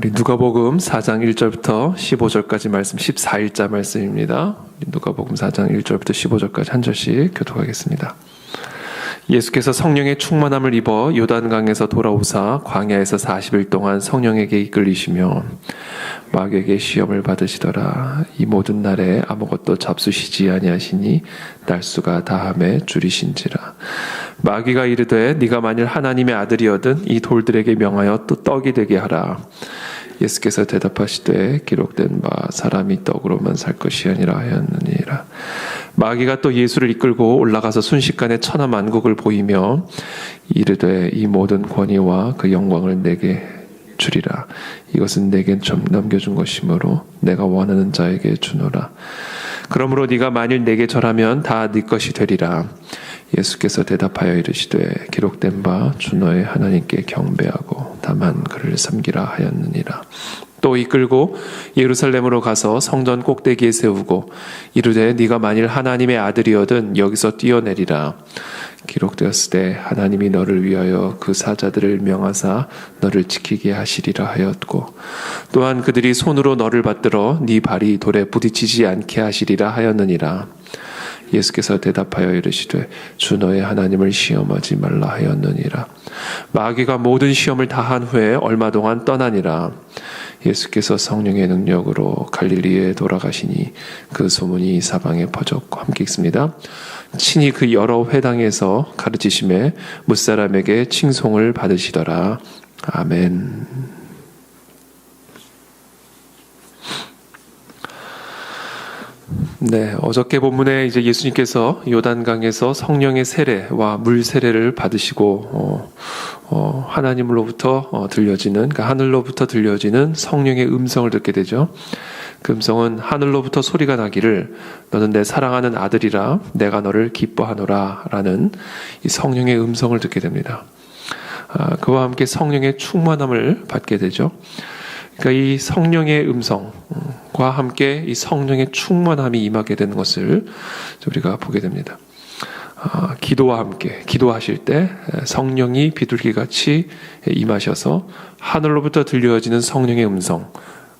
우리 누가복음 4장 1절부터 15절까지 말씀 14일자 말씀입니다. 누가복음 4장 1절부터 15절까지 한 절씩 교독하겠습니다. 예수께서 성령의 충만함을 입어 요단강에서 돌아오사 광야에서 40일 동안 성령에게 이끌리시며 마귀에게 시험을 받으시더라. 이 모든 날에 아무것도 잡수시지 아니하시니 날수가 다함에 줄이신지라. 마귀가 이르되 네가 만일 하나님의 아들이거든 이 돌들에게 명하여 또 떡이 되게 하라. 예수께서 대답하시되 기록된 바 사람이 떡으로만 살 것이 아니라 하였느니라. 마귀가 또 예수를 이끌고 올라가서 순식간에 천하 만국을 보이며 이르되 이 모든 권위와 그 영광을 내게 주리라. 이것은 내게 좀 넘겨준 것이므로 내가 원하는 자에게 주노라. 그러므로 네가 만일 내게 절하면 다 네 것이 되리라. 예수께서 대답하여 이르시되 기록된 바 주 너의 하나님께 경배하고 다만 그를 섬기라 하였느니라. 또 이끌고 예루살렘으로 가서 성전 꼭대기에 세우고 이르되 네가 만일 하나님의 아들이거든 여기서 뛰어내리라. 기록되었으되 하나님이 너를 위하여 그 사자들을 명하사 너를 지키게 하시리라 하였고 또한 그들이 손으로 너를 받들어 네 발이 돌에 부딪히지 않게 하시리라 하였느니라. 예수께서 대답하여 이르시되 주 너의 하나님을 시험하지 말라 하였느니라. 마귀가 모든 시험을 다한 후에 얼마 동안 떠나니라. 예수께서 성령의 능력으로 갈릴리에 돌아가시니 그 소문이 사방에 퍼졌고 함께 읽습니다. 친히 그 여러 회당에서 가르치심에 무사람에게 칭송을 받으시더라. 아멘. 네, 어저께 본문에 이제 예수님께서 요단강에서 성령의 세례와 물 세례를 받으시고 하나님으로부터 들려지는, 그러니까 하늘로부터 들려지는 성령의 음성을 듣게 되죠. 그 음성은 하늘로부터 소리가 나기를 너는 내 사랑하는 아들이라 내가 너를 기뻐하노라 라는 이 성령의 음성을 듣게 됩니다. 그와 함께 성령의 충만함을 받게 되죠. 그러니까 이 성령의 음성과 함께 이 성령의 충만함이 임하게 되는 것을 우리가 보게 됩니다. 기도와 함께 기도하실 때 성령이 비둘기같이 임하셔서 하늘로부터 들려지는 성령의 음성,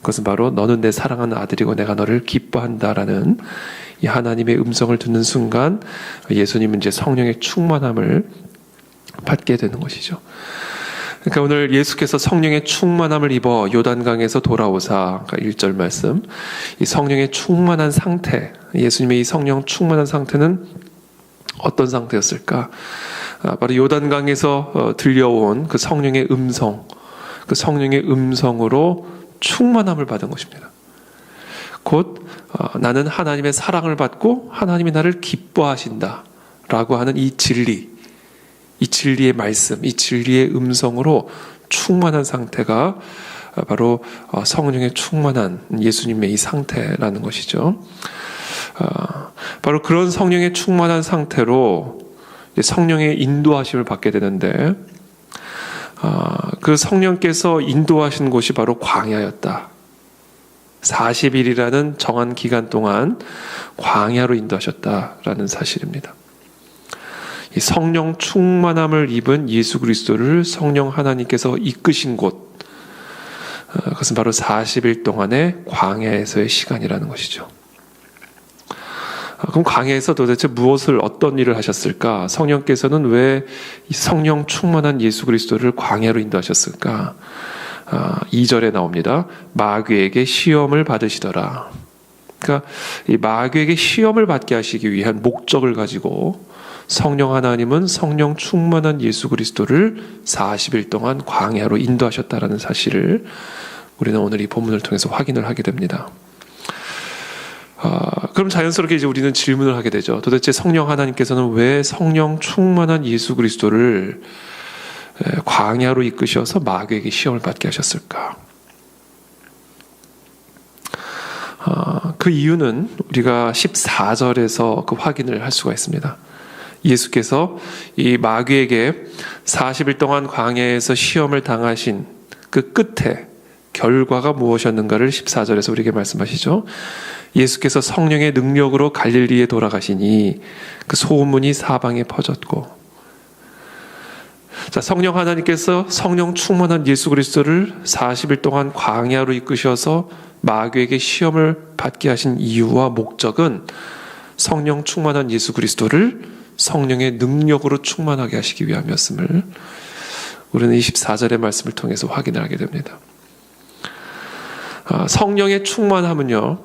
그것은 바로 너는 내 사랑하는 아들이고 내가 너를 기뻐한다라는 이 하나님의 음성을 듣는 순간 예수님은 이제 성령의 충만함을 받게 되는 것이죠. 그러니까 오늘 예수께서 성령의 충만함을 입어 요단강에서 돌아오사, 그러니까 1절 말씀, 이 성령의 충만한 상태, 예수님의 이 성령 충만한 상태는 어떤 상태였을까? 바로 요단강에서 들려온 그 성령의 음성, 그 성령의 음성으로 충만함을 받은 것입니다. 곧 나는 하나님의 사랑을 받고 하나님이 나를 기뻐하신다 라고 하는 이 진리, 이 진리의 말씀, 이 진리의 음성으로 충만한 상태가 바로 성령의 충만한 예수님의 이 상태라는 것이죠. 바로 그런 성령의 충만한 상태로 성령의 인도하심을 받게 되는데 그 성령께서 인도하신 곳이 바로 광야였다. 40일이라는 정한 기간 동안 광야로 인도하셨다라는 사실입니다. 이 성령 충만함을 입은 예수 그리스도를 성령 하나님께서 이끄신 곳, 그것은 바로 40일 동안의 광야에서의 시간이라는 것이죠. 그럼 광야에서 도대체 어떤 일을 하셨을까? 성령께서는 왜 이 성령 충만한 예수 그리스도를 광야로 인도하셨을까? 2절에 나옵니다. 마귀에게 시험을 받으시더라. 그러니까 이 마귀에게 시험을 받게 하시기 위한 목적을 가지고 성령 하나님은 성령 충만한 예수 그리스도를 40일 동안 광야로 인도하셨다라는 사실을 우리는 오늘 이 본문을 통해서 확인을 하게 됩니다. 그럼 자연스럽게 이제 우리는 질문을 하게 되죠. 도대체 성령 하나님께서는 왜 성령 충만한 예수 그리스도를 광야로 이끄셔서 마귀에게 시험을 받게 하셨을까? 그 이유는 우리가 14절에서 그 확인을 할 수가 있습니다. 예수께서 이 마귀에게 40일 동안 광야에서 시험을 당하신 그 끝에 결과가 무엇이었는가를 14절에서 우리에게 말씀하시죠. 예수께서 성령의 능력으로 갈릴리에 돌아가시니 그 소문이 사방에 퍼졌고, 자, 성령 하나님께서 성령 충만한 예수 그리스도를 40일 동안 광야로 이끄셔서 마귀에게 시험을 받게 하신 이유와 목적은 성령 충만한 예수 그리스도를 성령의 능력으로 충만하게 하시기 위함이었음을 우리는 24절의 말씀을 통해서 확인하게 됩니다. 성령의 충만함은요,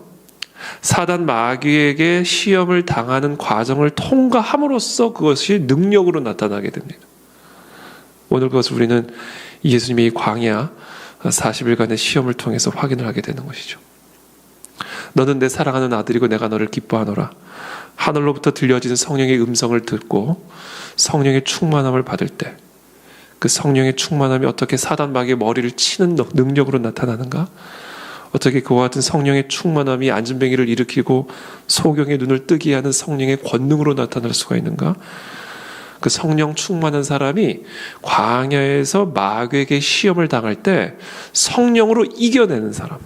사단 마귀에게 시험을 당하는 과정을 통과함으로써 그것이 능력으로 나타나게 됩니다. 오늘 그것을 우리는 예수님의 광야 40일간의 시험을 통해서 확인을 하게 되는 것이죠. 너는 내 사랑하는 아들이고 내가 너를 기뻐하노라. 하늘로부터 들려지는 성령의 음성을 듣고 성령의 충만함을 받을 때 그 성령의 충만함이 어떻게 사단 마귀의 머리를 치는 능력으로 나타나는가? 어떻게 그와 같은 성령의 충만함이 안진뱅이를 일으키고 소경의 눈을 뜨게 하는 성령의 권능으로 나타날 수가 있는가? 그 성령 충만한 사람이 광야에서 마귀에게 시험을 당할 때 성령으로 이겨내는 사람,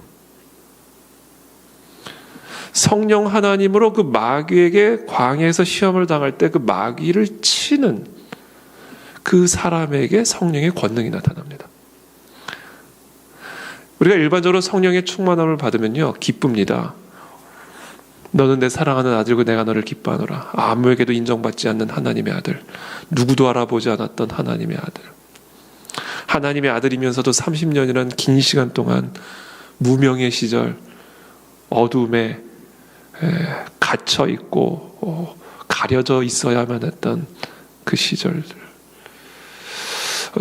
성령 하나님으로 그 마귀에게 광야에서 시험을 당할 때 그 마귀를 치는 그 사람에게 성령의 권능이 나타납니다. 우리가 일반적으로 성령의 충만함을 받으면요, 기쁩니다. 너는 내 사랑하는 아들이고 내가 너를 기뻐하노라. 아무에게도 인정받지 않는 하나님의 아들, 누구도 알아보지 않았던 하나님의 아들, 하나님의 아들이면서도 30년이라는 긴 시간 동안 무명의 시절, 어둠에 갇혀 있고 가려져 있어야만 했던 그 시절들,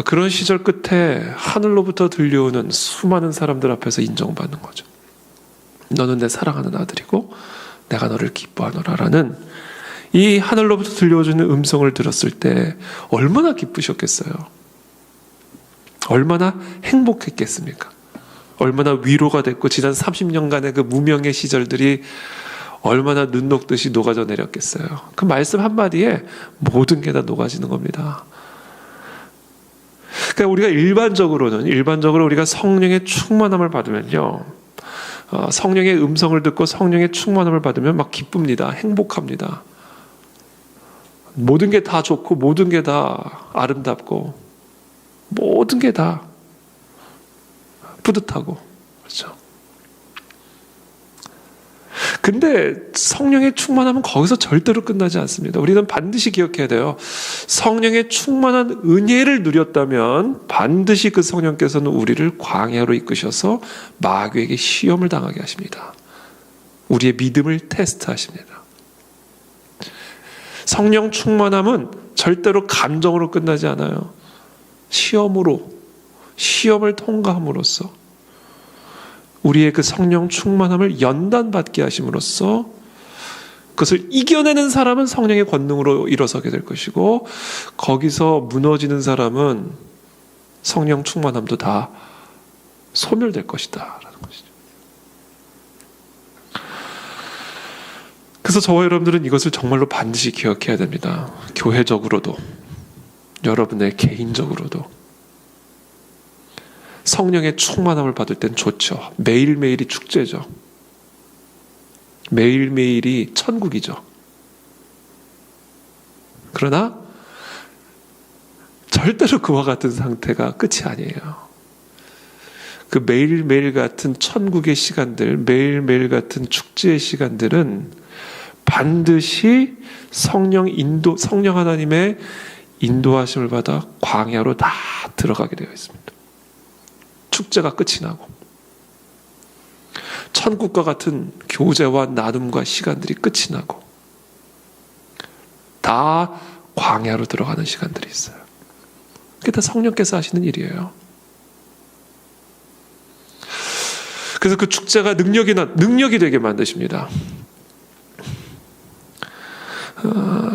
그런 시절 끝에 하늘로부터 들려오는 수많은 사람들 앞에서 인정받는 거죠. 너는 내 사랑하는 아들이고 내가 너를 기뻐하노라라는 이 하늘로부터 들려오는 음성을 들었을 때 얼마나 기쁘셨겠어요? 얼마나 행복했겠습니까? 얼마나 위로가 됐고 지난 30년간의 그 무명의 시절들이 얼마나 눈 녹듯이 녹아져 내렸겠어요. 그 말씀 한마디에 모든 게 다 녹아지는 겁니다. 그러니까 우리가 일반적으로 우리가 성령의 충만함을 받으면요, 성령의 음성을 듣고 성령의 충만함을 받으면 막 기쁩니다. 행복합니다. 모든 게 다 좋고 모든 게 다 아름답고 모든 게 다 뿌듯하고, 그렇죠? 근데 성령의 충만함은 거기서 절대로 끝나지 않습니다. 우리는 반드시 기억해야 돼요. 성령의 충만한 은혜를 누렸다면 반드시 그 성령께서는 우리를 광야로 이끄셔서 마귀에게 시험을 당하게 하십니다. 우리의 믿음을 테스트하십니다. 성령 충만함은 절대로 감정으로 끝나지 않아요. 시험을 통과함으로써 우리의 그 성령 충만함을 연단받게 하심으로써 그것을 이겨내는 사람은 성령의 권능으로 일어서게 될 것이고, 거기서 무너지는 사람은 성령 충만함도 다 소멸될 것이다 라는 것이죠. 그래서 저와 여러분들은 이것을 정말로 반드시 기억해야 됩니다. 교회적으로도 여러분의 개인적으로도 성령의 충만함을 받을 땐 좋죠. 매일매일이 축제죠. 매일매일이 천국이죠. 그러나 절대로 그와 같은 상태가 끝이 아니에요. 그 매일매일 같은 천국의 시간들, 매일매일 같은 축제의 시간들은 반드시 성령 하나님의 인도하심을 받아 광야로 다 들어가게 되어 있습니다. 축제가 끝이 나고 천국과 같은 교제와 나눔과 시간들이 끝이 나고 다 광야로 들어가는 시간들이 있어요. 그게 다 성령께서 하시는 일이에요. 그래서 그 축제가 능력이 되게 만드십니다.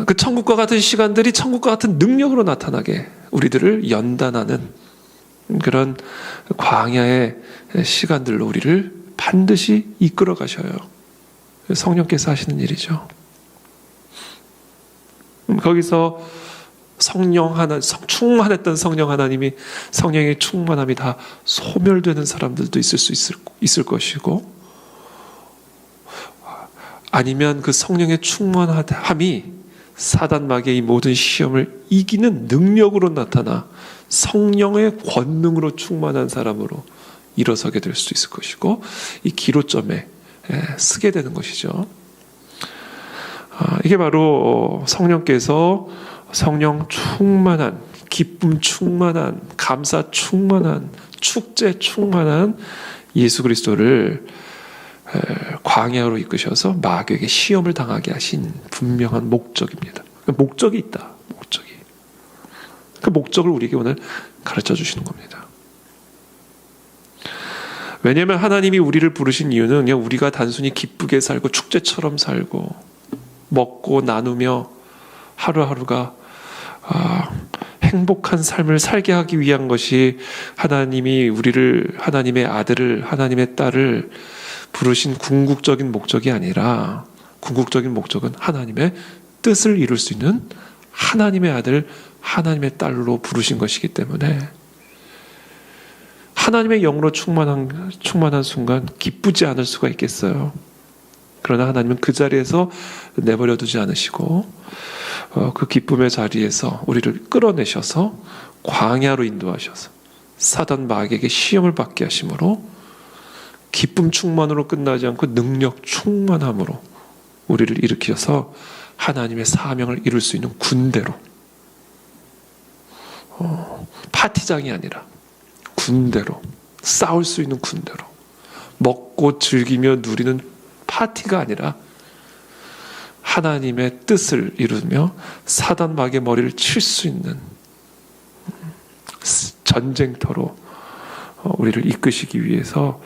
그 천국과 같은 시간들이 천국과 같은 능력으로 나타나게 우리들을 연단하는 그런 광야의 시간들로 우리를 반드시 이끌어 가셔요. 성령께서 하시는 일이죠. 거기서 충만했던 성령 하나님이, 성령의 충만함이 다 소멸되는 사람들도 있을 것이고, 아니면 그 성령의 충만함이 사단 마귀의 이 모든 시험을 이기는 능력으로 나타나 성령의 권능으로 충만한 사람으로 일어서게 될 수 있을 것이고, 이 기로점에 쓰게 되는 것이죠. 이게 바로 성령께서 성령 충만한, 기쁨 충만한, 감사 충만한, 축제 충만한 예수 그리스도를 광야로 이끄셔서 마귀에게 시험을 당하게 하신 분명한 목적입니다. 목적이 있다. 목적이. 그 목적을 우리에게 오늘 가르쳐 주시는 겁니다. 왜냐하면 하나님이 우리를 부르신 이유는 그냥 우리가 단순히 기쁘게 살고 축제처럼 살고 먹고 나누며 하루하루가 행복한 삶을 살게 하기 위한 것이, 하나님이 우리를, 하나님의 아들을, 하나님의 딸을 부르신 궁극적인 목적이 아니라, 궁극적인 목적은 하나님의 뜻을 이룰 수 있는 하나님의 아들, 하나님의 딸로 부르신 것이기 때문에 하나님의 영으로 충만한 순간 기쁘지 않을 수가 있겠어요. 그러나 하나님은 그 자리에서 내버려 두지 않으시고 그 기쁨의 자리에서 우리를 끌어내셔서 광야로 인도하셔서 사단 마귀에게 시험을 받게 하심으로 기쁨 충만으로 끝나지 않고 능력 충만함으로 우리를 일으키셔서 하나님의 사명을 이룰 수 있는 군대로, 파티장이 아니라 군대로, 싸울 수 있는 군대로, 먹고 즐기며 누리는 파티가 아니라 하나님의 뜻을 이루며 사단 마귀의 머리를 칠 수 있는 전쟁터로 우리를 이끄시기 위해서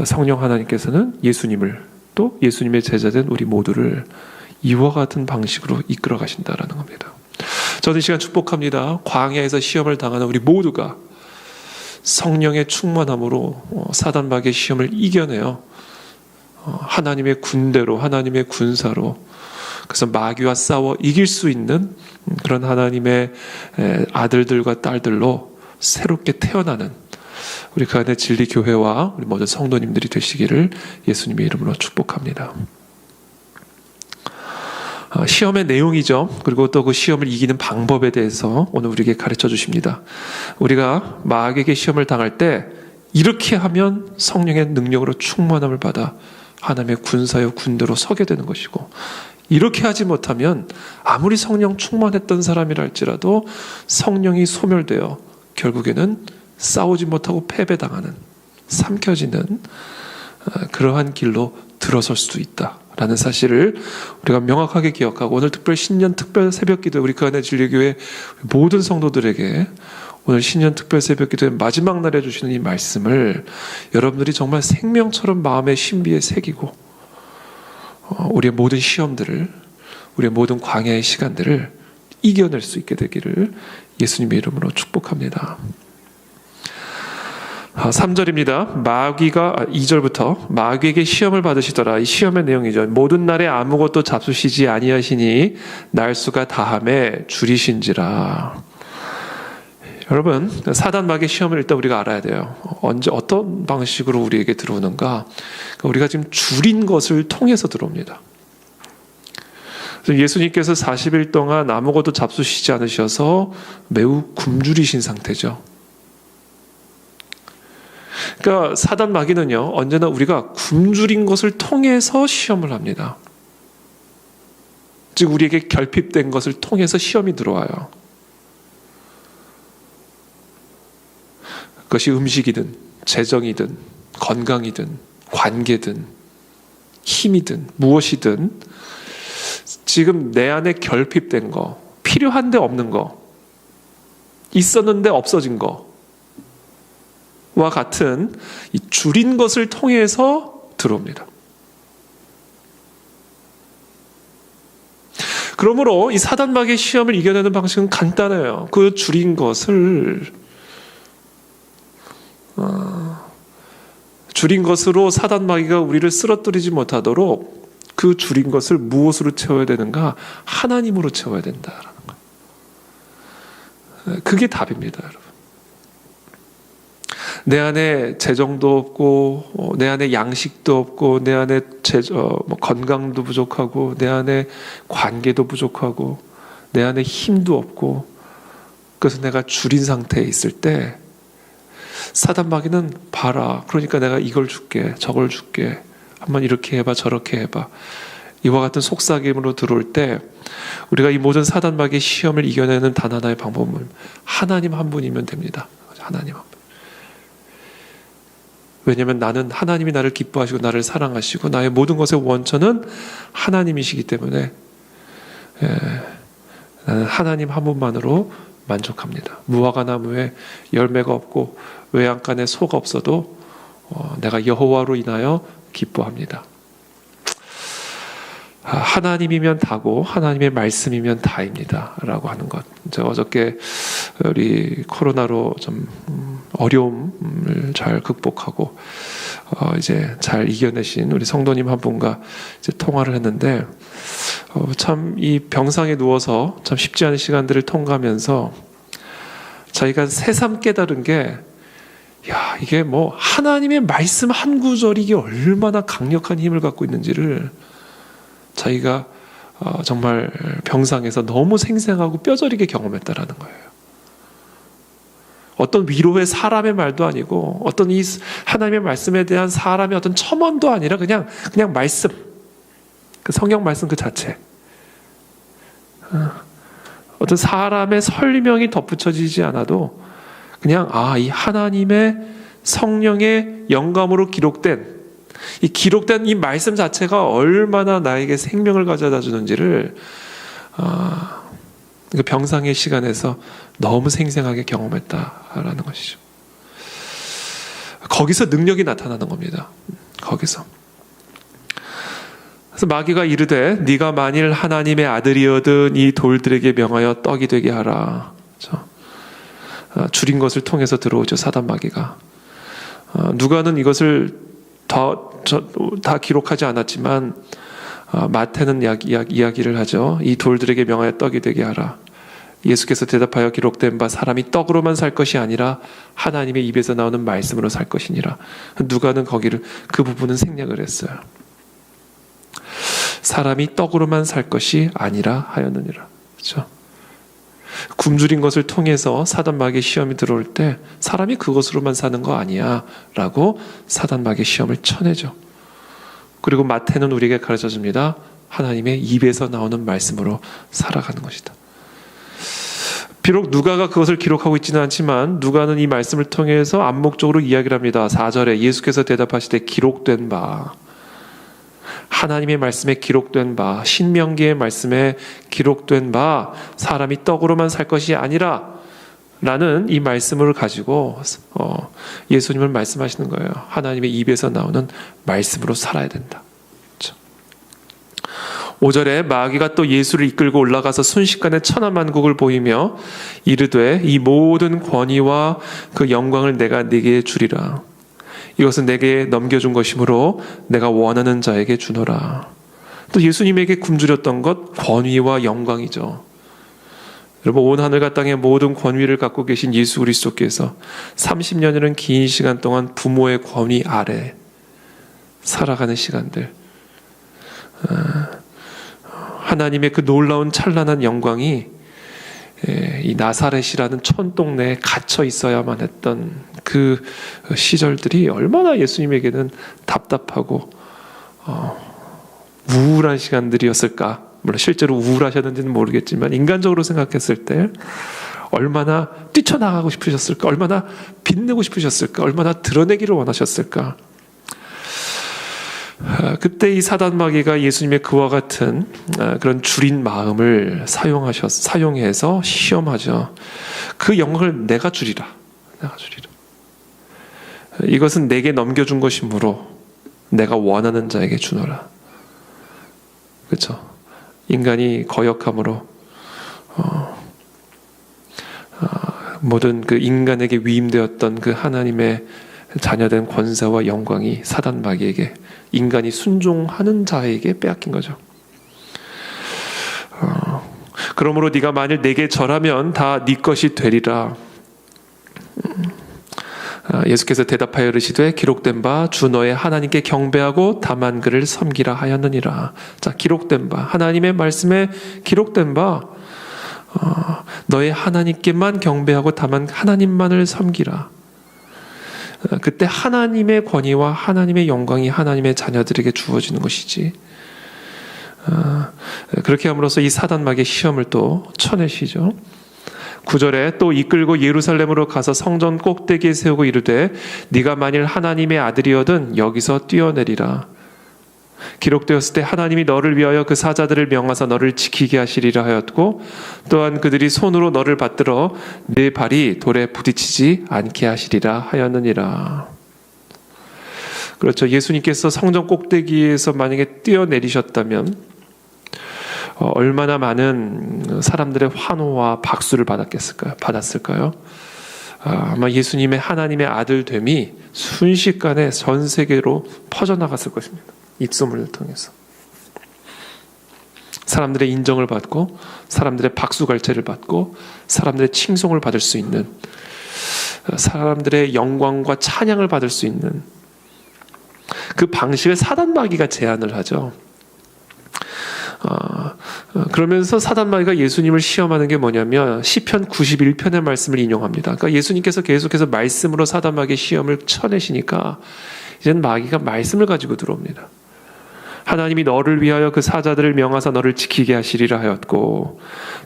성령 하나님께서는 예수님을, 또 예수님의 제자된 우리 모두를 이와 같은 방식으로 이끌어 가신다라는 겁니다. 저는 이 시간 축복합니다. 광야에서 시험을 당하는 우리 모두가 성령의 충만함으로 사단 마귀의 시험을 이겨내어 하나님의 군대로, 하나님의 군사로, 그래서 마귀와 싸워 이길 수 있는 그런 하나님의 아들들과 딸들로 새롭게 태어나는 우리 그 안에 진리교회와 우리 모든 성도님들이 되시기를 예수님의 이름으로 축복합니다. 시험의 내용이죠. 그리고 또 그 시험을 이기는 방법에 대해서 오늘 우리에게 가르쳐 주십니다. 우리가 마귀에게 시험을 당할 때 이렇게 하면 성령의 능력으로 충만함을 받아 하나님의 군사여 군대로 서게 되는 것이고, 이렇게 하지 못하면 아무리 성령 충만했던 사람이라 할지라도 성령이 소멸되어 결국에는 싸우지 못하고 패배당하는, 삼켜지는 그러한 길로 들어설 수도 있다라는 사실을 우리가 명확하게 기억하고, 오늘 특별 신년 특별 새벽기도 우리 그 안에 진리교회 모든 성도들에게 오늘 신년 특별 새벽기도의 마지막 날에 주시는 이 말씀을 여러분들이 정말 생명처럼 마음의 신비에 새기고 우리의 모든 시험들을, 우리의 모든 광야의 시간들을 이겨낼 수 있게 되기를 예수님의 이름으로 축복합니다. 3절입니다. 마귀가 2절부터 마귀에게 시험을 받으시더라. 이 시험의 내용이죠. 모든 날에 아무것도 잡수시지 아니하시니 날수가 다함에 줄이신지라. 여러분, 사단 마귀의 시험을 일단 우리가 알아야 돼요. 언제 어떤 방식으로 우리에게 들어오는가? 우리가 지금 줄인 것을 통해서 들어옵니다. 예수님께서 40일 동안 아무것도 잡수시지 않으셔서 매우 굶주리신 상태죠. 그러니까 사단 마귀는요, 언제나 우리가 굶주린 것을 통해서 시험을 합니다. 즉 우리에게 결핍된 것을 통해서 시험이 들어와요. 그것이 음식이든 재정이든 건강이든 관계든 힘이든 무엇이든 지금 내 안에 결핍된 거, 필요한데 없는 거, 있었는데 없어진 거와 같은 이 줄인 것을 통해서 들어옵니다. 그러므로 이 사단 마귀의 시험을 이겨내는 방식은 간단해요. 그 줄인 것을 줄인 것으로 사단 마귀가 우리를 쓰러뜨리지 못하도록 그 줄인 것을 무엇으로 채워야 되는가? 하나님으로 채워야 된다라는 거예요. 그게 답입니다, 여러분. 내 안에 재정도 없고, 내 안에 양식도 없고, 내 안에 건강도 부족하고, 내 안에 관계도 부족하고, 내 안에 힘도 없고 그래서 내가 줄인 상태에 있을 때 사단 마귀는 봐라. 그러니까 내가 이걸 줄게, 저걸 줄게. 한번 이렇게 해봐, 저렇게 해봐. 이와 같은 속삭임으로 들어올 때 우리가 이 모든 사단 마귀의 시험을 이겨내는 단 하나의 방법은 하나님 한 분이면 됩니다. 하나님 한 분. 왜냐하면 나는 하나님이 나를 기뻐하시고 나를 사랑하시고 나의 모든 것의 원천은 하나님이시기 때문에 나는 하나님 한 분만으로 만족합니다. 무화과 나무에 열매가 없고 외양간에 소가 없어도 내가 여호와로 인하여 기뻐합니다. 하나님이면 다고 하나님의 말씀이면 다입니다 라고 하는 것. 제가 어저께 우리 코로나로 좀 어려움을 잘 극복하고 이제 잘 이겨내신 우리 성도님 한 분과 이제 통화를 했는데 참 이 병상에 누워서 참 쉽지 않은 시간들을 통과하면서 자기가 새삼 깨달은 게 이게 뭐 하나님의 말씀 한 구절이 이게 얼마나 강력한 힘을 갖고 있는지를 자기가 정말 병상에서 너무 생생하고 뼈저리게 경험했다라는 거예요. 어떤 위로의 사람의 말도 아니고 어떤 이 하나님의 말씀에 대한 사람의 어떤 첨언도 아니라 그냥 말씀, 그 성경 말씀 그 자체. 어떤 사람의 설명이 덧붙여지지 않아도 그냥 이 하나님의 성령의 영감으로 기록된 이 말씀 자체가 얼마나 나에게 생명을 가져다 주는지를 그 병상의 시간에서 너무 생생하게 경험했다라는 것이죠. 거기서 능력이 나타나는 겁니다. 거기서. 그래서 마귀가 이르되 네가 만일 하나님의 아들이어든 이 돌들에게 명하여 떡이 되게 하라. 줄인 것을 통해서 들어오죠. 사단 마귀가. 누가는 이것을 다 기록하지 않았지만 마태는 이야기를 하죠. 이 돌들에게 명하여 떡이 되게 하라. 예수께서 대답하여 기록된 바 사람이 떡으로만 살 것이 아니라 하나님의 입에서 나오는 말씀으로 살 것이니라. 누가는 그 부분은 생략을 했어요. 사람이 떡으로만 살 것이 아니라 하였느니라. 그렇죠? 굶주린 것을 통해서 사단 마귀의 시험이 들어올 때 사람이 그것으로만 사는 거 아니야 라고 사단 마귀의 시험을 쳐내죠. 그리고 마태는 우리에게 가르쳐줍니다. 하나님의 입에서 나오는 말씀으로 살아가는 것이다. 비록 누가가 그것을 기록하고 있지는 않지만 누가는 이 말씀을 통해서 암묵적으로 이야기를 합니다. 4절에 예수께서 대답하시되 기록된 바, 하나님의 말씀에 기록된 바, 신명기의 말씀에 기록된 바, 사람이 떡으로만 살 것이 아니라 라는 이 말씀을 가지고 예수님을 말씀하시는 거예요. 하나님의 입에서 나오는 말씀으로 살아야 된다. 5절에 마귀가 또 예수를 이끌고 올라가서 순식간에 천하만국을 보이며 이르되 이 모든 권위와 그 영광을 내가 네게 주리라. 이것은 내게 넘겨준 것이므로 내가 원하는 자에게 주노라. 또 예수님에게 굶주렸던 것 권위와 영광이죠. 여러분 온 하늘과 땅의 모든 권위를 갖고 계신 예수 그리스도께서 30년이라는 긴 시간 동안 부모의 권위 아래 살아가는 시간들, 하나님의 그 놀라운 찬란한 영광이 이 나사렛이라는 촌동네에 갇혀 있어야만 했던 그 시절들이 얼마나 예수님에게는 답답하고 우울한 시간들이었을까. 물론 실제로 우울하셨는지는 모르겠지만 인간적으로 생각했을 때 얼마나 뛰쳐나가고 싶으셨을까, 얼마나 빛내고 싶으셨을까, 얼마나 드러내기를 원하셨을까. 그때 이 사단 마귀가 예수님의 그와 같은 그런 줄인 마음을 사용해서 시험하죠. 그 영광을 내가 주리라. 이것은 내게 넘겨준 것이므로 내가 원하는 자에게 주노라. 그렇죠? 인간이 거역함으로 모든 그 인간에게 위임되었던 그 하나님의 자녀된 권세와 영광이 사단 마귀에게, 인간이 순종하는 자에게 빼앗긴 거죠. 그러므로 네가 만일 내게 절하면 다 네 것이 되리라. 예수께서 대답하여 이르시되 기록된 바 주 너의 하나님께 경배하고 다만 그를 섬기라 하였느니라. 자, 기록된 바, 하나님의 말씀에 기록된 바, 너의 하나님께만 경배하고 다만 하나님만을 섬기라. 그때 하나님의 권위와 하나님의 영광이 하나님의 자녀들에게 주어지는 것이지. 그렇게 함으로써 이 사단마귀의 시험을 또 쳐내시죠. 9절에 또 이끌고 예루살렘으로 가서 성전 꼭대기에 세우고 이르되 네가 만일 하나님의 아들이거든 여기서 뛰어내리라. 기록되었을 때 하나님이 너를 위하여 그 사자들을 명하사 너를 지키게 하시리라 하였고 또한 그들이 손으로 너를 받들어 네 발이 돌에 부딪히지 않게 하시리라 하였느니라. 그렇죠. 예수님께서 성전 꼭대기에서 만약에 뛰어내리셨다면 얼마나 많은 사람들의 환호와 박수를 받았을까요? 아마 예수님의 하나님의 아들됨이 순식간에 전 세계로 퍼져나갔을 것입니다. 입소문을 통해서. 사람들의 인정을 받고 사람들의 박수갈채를 받고 사람들의 칭송을 받을 수 있는, 사람들의 영광과 찬양을 받을 수 있는 그 방식을 사단마귀가 제안을 하죠. 그러면서 사단마귀가 예수님을 시험하는 게 뭐냐면 시편 91편의 말씀을 인용합니다. 그러니까 예수님께서 계속해서 말씀으로 사단마귀의 시험을 쳐내시니까 이제는 마귀가 말씀을 가지고 들어옵니다. 하나님이 너를 위하여 그 사자들을 명하사 너를 지키게 하시리라 하였고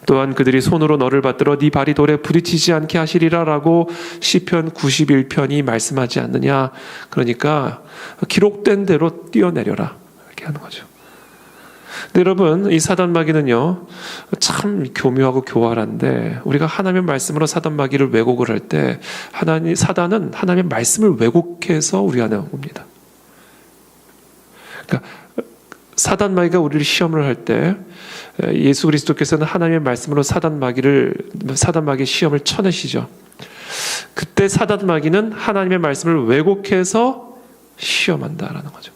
또한 그들이 손으로 너를 받들어 네 발이 돌에 부딪히지 않게 하시리라 라고 시편 91편이 말씀하지 않느냐. 그러니까 기록된 대로 뛰어내려라 이렇게 하는 거죠. 근데 여러분, 이 사단마귀는요 참 교묘하고 교활한데 우리가 하나님의 말씀으로 사단마귀를 왜곡을 할 때 사단은 하나님의 말씀을 왜곡해서 우리 안에 옵니다. 그러니까 사단마귀가 우리를 시험을 할 때 예수 그리스도께서는 하나님의 말씀으로 사단마귀의 시험을 쳐내시죠. 그때 사단마귀는 하나님의 말씀을 왜곡해서 시험한다라는 거죠.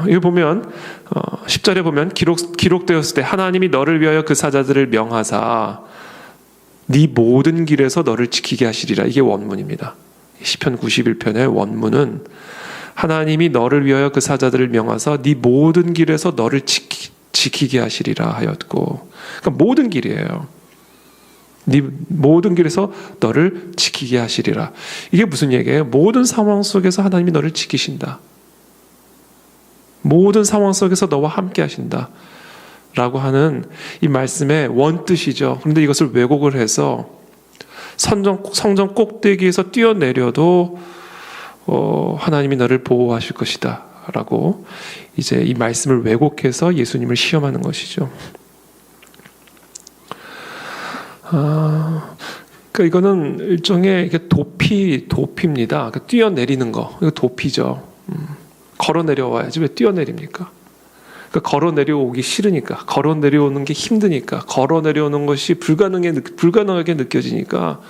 이거 보면 10절에 보면 기록되었을 때 하나님이 너를 위하여 그 사자들을 명하사 네 모든 길에서 너를 지키게 하시리라. 이게 원문입니다. 시편 91편의 원문은 하나님이 너를 위하여 그 사자들을 명하사 네 모든 길에서 너를 지키게 하시리라 하였고, 그러니까 모든 길이에요. 네 모든 길에서 너를 지키게 하시리라. 이게 무슨 얘기예요? 모든 상황 속에서 하나님이 너를 지키신다. 모든 상황 속에서 너와 함께 하신다 라고 하는 이 말씀의 원뜻이죠. 그런데 이것을 왜곡을 해서 성전 꼭대기에서 뛰어내려도 하나님이 너를 보호하실 것이다 라고 이제 이 말씀을 왜곡해서 예수님을 시험하는 것이죠. 그러니까 이거는 일종의 도피입니다. 그러니까 뛰어내리는 거, 이거 도피죠. 걸어 내려와야지 왜 뛰어내립니까? 그러니까 걸어 내려오기 싫으니까, 걸어 내려오는 게 힘드니까, 걸어 내려오는 것이 불가능하게 느껴지니까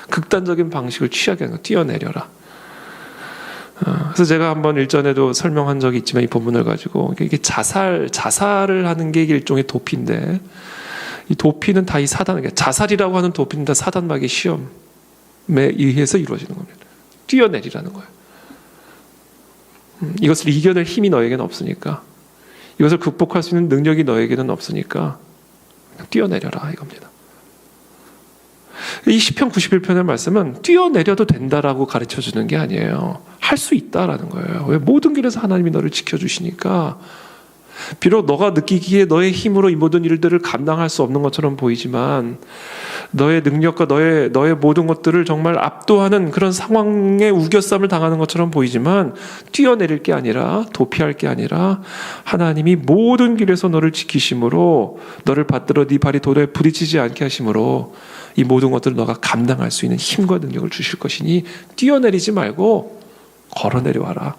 극단적인 방식을 취하게 하는 거, 뛰어내려라. 그래서 제가 한번 일전에도 설명한 적이 있지만 이 본문을 가지고 이게 자살을 하는 게 일종의 도피인데 이 도피는 다 이 자살이라고 하는 도피는 다 사단마귀의 시험에 의해서 이루어지는 겁니다. 뛰어내리라는 거예요. 이것을 이겨낼 힘이 너에게는 없으니까, 이것을 극복할 수 있는 능력이 너에게는 없으니까 뛰어내려라 이겁니다. 이 시편 91편의 말씀은 뛰어내려도 된다라고 가르쳐주는 게 아니에요. 할 수 있다라는 거예요. 왜? 모든 길에서 하나님이 너를 지켜주시니까. 비록 너가 느끼기에 너의 힘으로 이 모든 일들을 감당할 수 없는 것처럼 보이지만 너의 능력과 너의 모든 것들을 정말 압도하는 그런 상황에 우겨쌈을 당하는 것처럼 보이지만 뛰어내릴 게 아니라, 도피할 게 아니라 하나님이 모든 길에서 너를 지키심으로, 너를 받들어 네 발이 돌에 부딪히지 않게 하심으로 이 모든 것들을 너가 감당할 수 있는 힘과 능력을 주실 것이니 뛰어내리지 말고 걸어 내려와라.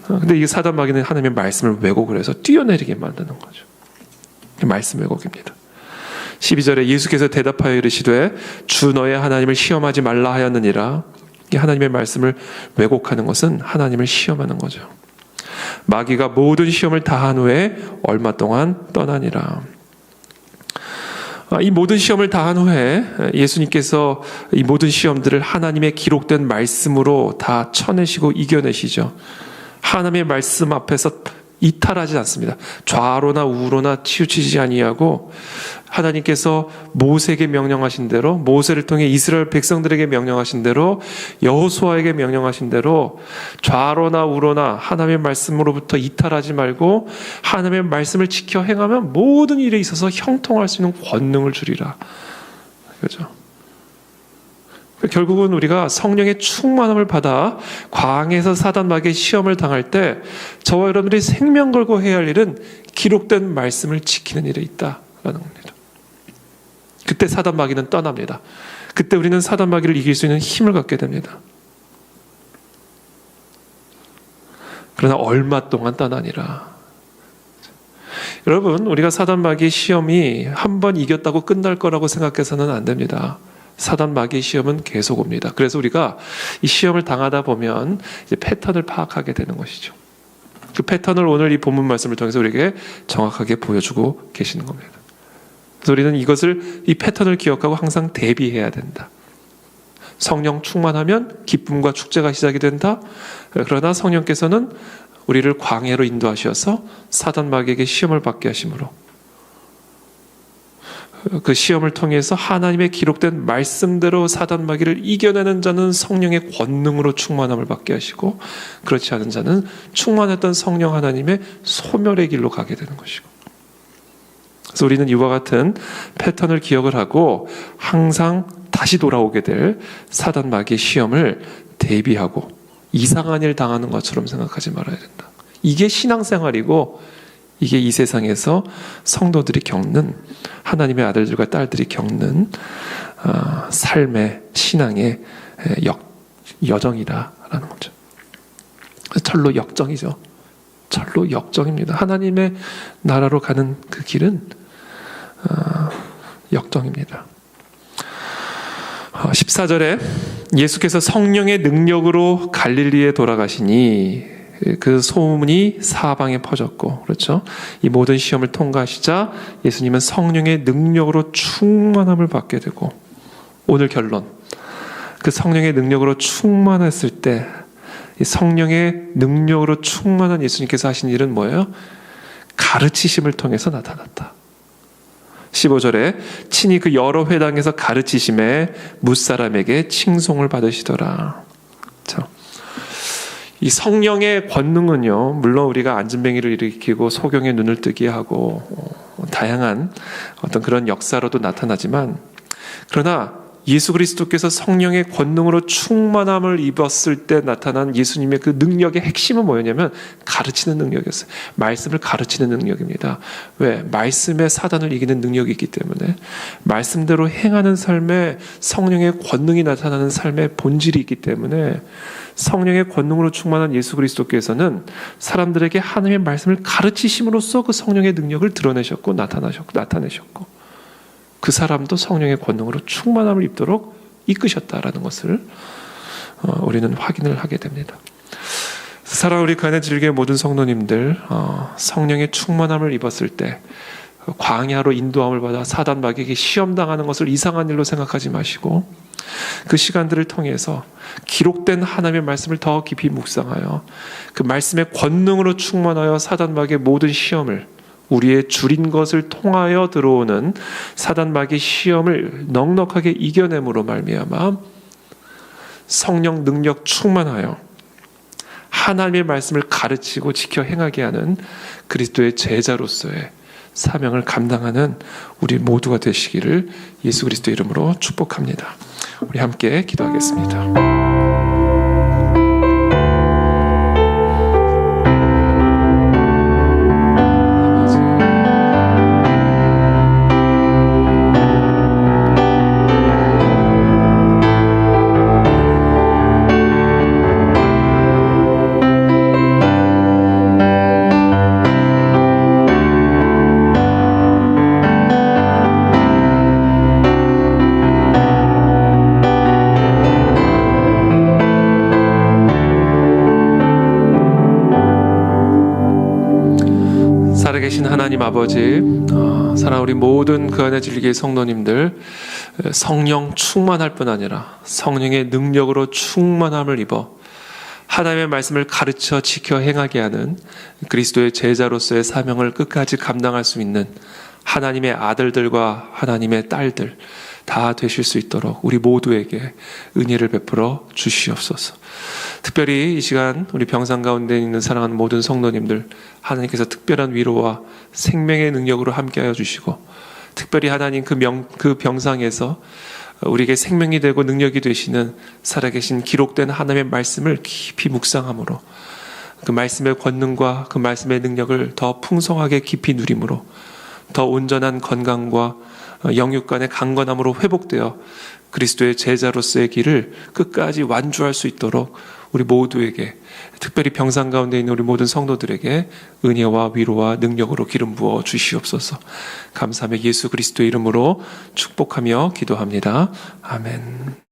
근데 이 사단마귀는 하나님의 말씀을 왜곡을 해서 뛰어내리게 만드는 거죠. 말씀 왜곡입니다. 12절에 예수께서 대답하여 이르시되 주 너의 하나님을 시험하지 말라 하였느니라. 이 하나님의 말씀을 왜곡하는 것은 하나님을 시험하는 거죠. 마귀가 모든 시험을 다한 후에 얼마 동안 떠나니라. 이 모든 시험을 다한 후에 예수님께서 이 모든 시험들을 하나님의 기록된 말씀으로 다 쳐내시고 이겨내시죠. 하나님의 말씀 앞에서 이탈하지 않습니다. 좌로나 우로나 치우치지 아니하고 하나님께서 모세에게 명령하신 대로, 모세를 통해 이스라엘 백성들에게 명령하신 대로, 여호수아에게 명령하신 대로 좌로나 우로나 하나님의 말씀으로부터 이탈하지 말고 하나님의 말씀을 지켜 행하면 모든 일에 있어서 형통할 수 있는 권능을 주리라. 그렇죠? 결국은 우리가 성령의 충만함을 받아 광야에서 사단 마귀의 시험을 당할 때 저와 여러분들이 생명 걸고 해야 할 일은 기록된 말씀을 지키는 일에 있다라는 겁니다. 그때 사단 마귀는 떠납니다. 그때 우리는 사단 마귀를 이길 수 있는 힘을 갖게 됩니다. 그러나 얼마 동안 떠나니라. 여러분, 우리가 사단 마귀의 시험이 한 번 이겼다고 끝날 거라고 생각해서는 안 됩니다. 사단 마귀의 시험은 계속 옵니다. 그래서 우리가 이 시험을 당하다 보면 이제 패턴을 파악하게 되는 것이죠. 그 패턴을 오늘 이 본문 말씀을 통해서 우리에게 정확하게 보여주고 계시는 겁니다. 그래서 우리는 이 패턴을 기억하고 항상 대비해야 된다. 성령 충만하면 기쁨과 축제가 시작이 된다. 그러나 성령께서는 우리를 광야로 인도하셔서 사단 마귀에게 시험을 받게 하심으로 그 시험을 통해서 하나님의 기록된 말씀대로 사단 마귀를 이겨내는 자는 성령의 권능으로 충만함을 받게 하시고, 그렇지 않은 자는 충만했던 성령 하나님의 소멸의 길로 가게 되는 것이고, 그래서 우리는 이와 같은 패턴을 기억을 하고 항상 다시 돌아오게 될 사단 마귀의 시험을 대비하고 이상한 일 당하는 것처럼 생각하지 말아야 된다. 이게 신앙생활이고, 이게 이 세상에서 성도들이 겪는, 하나님의 아들들과 딸들이 겪는 삶의, 신앙의 여정이라는 거죠. 철로 역정이죠. 철로 역정입니다. 하나님의 나라로 가는 그 길은 역정입니다. 14절에 예수께서 성령의 능력으로 갈릴리에 돌아가시니 그 소문이 사방에 퍼졌고, 그렇죠? 이 모든 시험을 통과하시자 예수님은 성령의 능력으로 충만함을 받게 되고, 오늘 결론, 그 성령의 능력으로 충만했을 때 이 성령의 능력으로 충만한 예수님께서 하신 일은 뭐예요? 가르치심을 통해서 나타났다. 15절에 친히 그 여러 회당에서 가르치심에 뭇사람에게 칭송을 받으시더라. 자, 이 성령의 권능은요, 물론 우리가 안진뱅이를 일으키고 소경의 눈을 뜨게 하고 다양한 어떤 그런 역사로도 나타나지만, 그러나 예수 그리스도께서 성령의 권능으로 충만함을 입었을 때 나타난 예수님의 그 능력의 핵심은 뭐였냐면 가르치는 능력이었어요. 말씀을 가르치는 능력입니다. 왜? 말씀에 사단을 이기는 능력이 있기 때문에, 말씀대로 행하는 삶에 성령의 권능이 나타나는 삶의 본질이 있기 때문에, 성령의 권능으로 충만한 예수 그리스도께서는 사람들에게 하나님의 말씀을 가르치심으로써 그 성령의 능력을 드러내셨고 나타내셨고, 그 사람도 성령의 권능으로 충만함을 입도록 이끄셨다라는 것을 우리는 확인을 하게 됩니다. 사랑하는 우리 가네 즐기의 모든 성도님들, 성령의 충만함을 입었을 때 광야로 인도함을 받아 사단 마귀에게 시험당하는 것을 이상한 일로 생각하지 마시고, 그 시간들을 통해서 기록된 하나님의 말씀을 더 깊이 묵상하여 그 말씀의 권능으로 충만하여 사단 마귀의 모든 시험을, 우리의 줄인 것을 통하여 들어오는 사단 마귀의 시험을 넉넉하게 이겨냄으로 말미암아 성령 능력 충만하여 하나님의 말씀을 가르치고 지켜 행하게 하는 그리스도의 제자로서의 사명을 감당하는 우리 모두가 되시기를 예수 그리스도 이름으로 축복합니다. 우리 함께 기도하겠습니다. 살아계신 하나님 아버지, 사랑하는 우리 모든 그 안에 진리교회 성도님들, 성령 충만할 뿐 아니라 성령의 능력으로 충만함을 입어 하나님의 말씀을 가르쳐 지켜 행하게 하는 그리스도의 제자로서의 사명을 끝까지 감당할 수 있는 하나님의 아들들과 하나님의 딸들 다 되실 수 있도록 우리 모두에게 은혜를 베풀어 주시옵소서. 특별히 이 시간 우리 병상 가운데 있는 사랑하는 모든 성도님들, 하나님께서 특별한 위로와 생명의 능력으로 함께하여 주시고, 특별히 하나님 그 병상에서 우리에게 생명이 되고 능력이 되시는 살아계신 기록된 하나님의 말씀을 깊이 묵상함으로 그 말씀의 권능과 그 말씀의 능력을 더 풍성하게 깊이 누림으로 더 온전한 건강과 영육 간의 강건함으로 회복되어 그리스도의 제자로서의 길을 끝까지 완주할 수 있도록 우리 모두에게, 특별히 병상 가운데 있는 우리 모든 성도들에게 은혜와 위로와 능력으로 기름 부어 주시옵소서. 감사하며 예수 그리스도의 이름으로 축복하며 기도합니다. 아멘.